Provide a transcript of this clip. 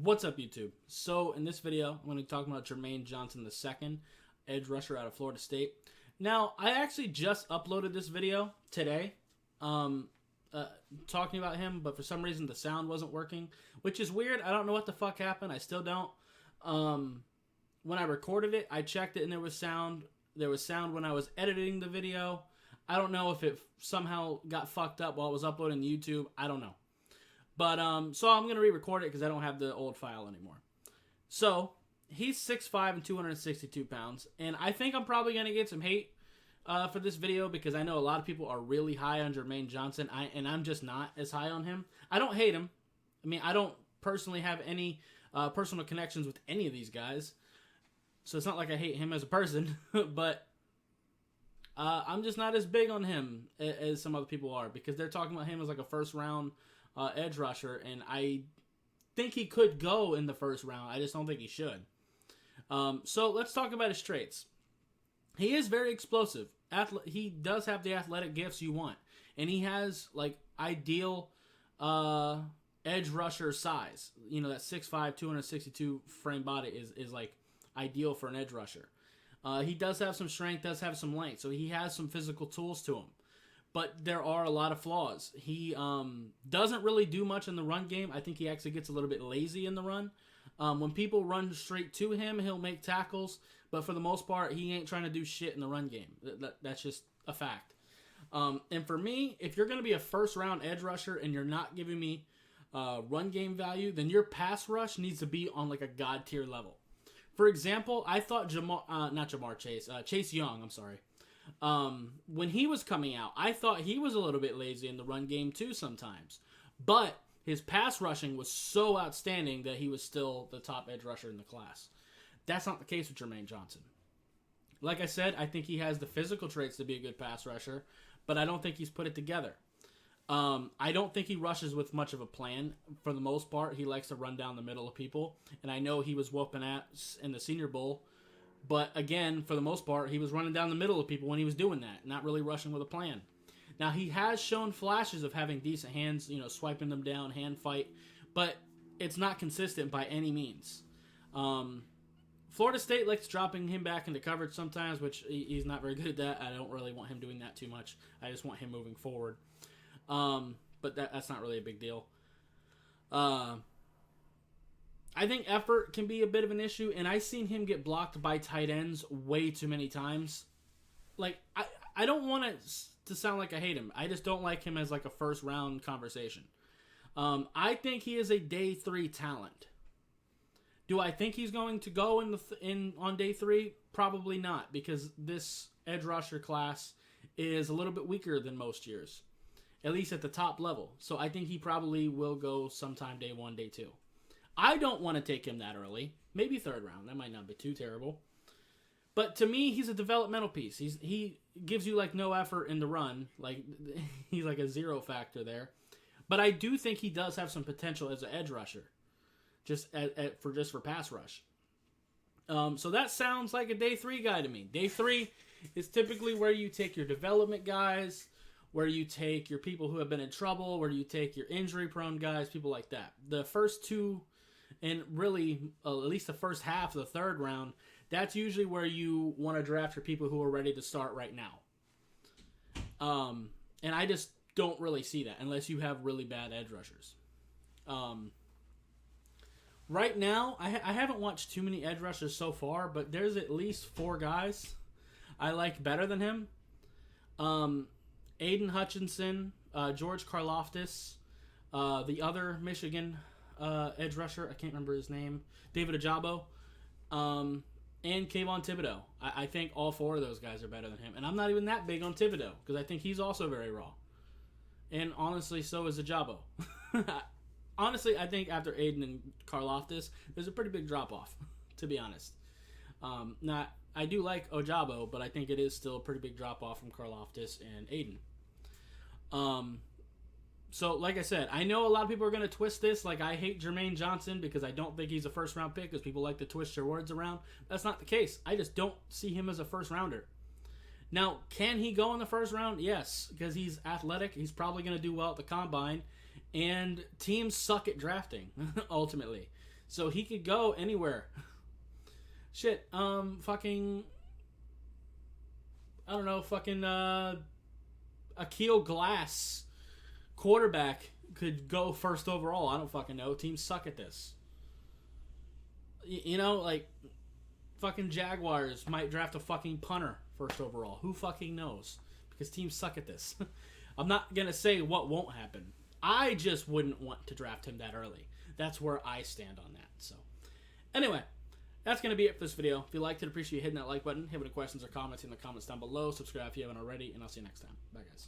What's up, YouTube? So, in this video, I'm going to be talking about Jermaine Johnson II, edge rusher out of Florida State. Now, I actually just uploaded this video today, talking about him, but for some reason the sound wasn't working, which is weird. I don't know what the fuck happened. I still don't. When I recorded it, I checked it and there was sound. There was sound when I was editing the video. I don't know if it somehow got fucked up while I was uploading to YouTube. I don't know. But, so I'm going to re-record it because I don't have the old file anymore. So, he's 6'5" and 262 pounds. And I think I'm probably going to get some hate for this video because I know a lot of people are really high on Jermaine Johnson. And I'm just not as high on him. I don't hate him. I mean, I don't personally have any personal connections with any of these guys. So it's not like I hate him as a person. But I'm just not as big on him as some other people are. Because they're talking about him as like a first round edge rusher, and I think he could go in the first round. I just don't think he should. So let's talk about his traits. He is very explosive. He does have the athletic gifts you want, and he has like ideal edge rusher size. You know, that 6'5", 262 frame body is like ideal for an edge rusher. He does have some strength, does have some length, so he has some physical tools to him. But there are a lot of flaws. He doesn't really do much in the run game. I think he actually gets a little bit lazy in the run. When people run straight to him, he'll make tackles. But for the most part, he ain't trying to do shit in the run game. That's just a fact. And for me, if you're going to be a first-round edge rusher and you're not giving me run game value, then your pass rush needs to be on like a god-tier level. For example, I thought Chase Young, I'm sorry. When he was coming out, I thought he was a little bit lazy in the run game too sometimes. But his pass rushing was so outstanding that he was still the top edge rusher in the class. That's not the case with Jermaine Johnson. Like I said, I think he has the physical traits to be a good pass rusher, but I don't think he's put it together. I don't think he rushes with much of a plan. For the most part, he likes to run down the middle of people, and I know he was whooping ass in the Senior Bowl. But again, for the most part, he was running down the middle of people when he was doing that, not really rushing with a plan. Now, he has shown flashes of having decent hands, you know, swiping them down, hand fight, but it's not consistent by any means. Florida State likes dropping him back into coverage sometimes, which he's not very good at that. I don't really want him doing that too much. I just want him moving forward. But that's not really a big deal. I think effort can be a bit of an issue, and I've seen him get blocked by tight ends way too many times. Like, I don't want it to sound like I hate him. I just don't like him as like a first-round conversation. I think he is a day 3 talent. Do I think he's going to go on day 3? Probably not, because this edge rusher class is a little bit weaker than most years, at least at the top level. So I think he probably will go sometime day 1, day 2. I don't want to take him that early. Maybe 3rd round. That might not be too terrible. But to me, he's a developmental piece. he gives you like no effort in the run. Like he's like a zero factor there. But I do think he does have some potential as an edge rusher, just for pass rush. So that sounds like a day 3 guy to me. Day 3 is typically where you take your development guys, where you take your people who have been in trouble, where you take your injury-prone guys, people like that. The first 2, and really at least the first half of the 3rd round, that's usually where you want to draft your people who are ready to start right now. And I just don't really see that unless you have really bad edge rushers. Right now, I haven't watched too many edge rushers so far, but there's at least 4 guys I like better than him. Aiden Hutchinson, George Karlaftis, the other Michigan edge rusher, I can't remember his name, David Ajabo, and Kayvon Thibodeau. I think all 4 of those guys are better than him. And I'm not even that big on Thibodeau, because I think he's also very raw. And honestly, so is Ajabo. Honestly, I think after Aiden and Karlaftis, there's a pretty big drop-off, to be honest. I do like Ojabo, but I think it is still a pretty big drop-off from Karlaftis and Aiden. So, like I said, I know a lot of people are going to twist this like I hate Jermaine Johnson because I don't think he's a first-round pick because people like to twist their words around. That's not the case. I just don't see him as a first-rounder. Now, can he go in the first round? Yes, because he's athletic. He's probably going to do well at the combine. And teams suck at drafting, ultimately. So he could go anywhere. Shit, fucking, I don't know, fucking, Akil Glass, quarterback, could go first overall. I don't fucking know. Teams suck at this. You know, like, fucking Jaguars might draft a fucking punter first overall. Who fucking knows? Because teams suck at this. I'm not going to say what won't happen. I just wouldn't want to draft him that early. That's where I stand on that. So, anyway, that's going to be it for this video. If you liked it, appreciate you hitting that like button. Have any questions or comments in the comments down below. Subscribe if you haven't already, and I'll see you next time. Bye, guys.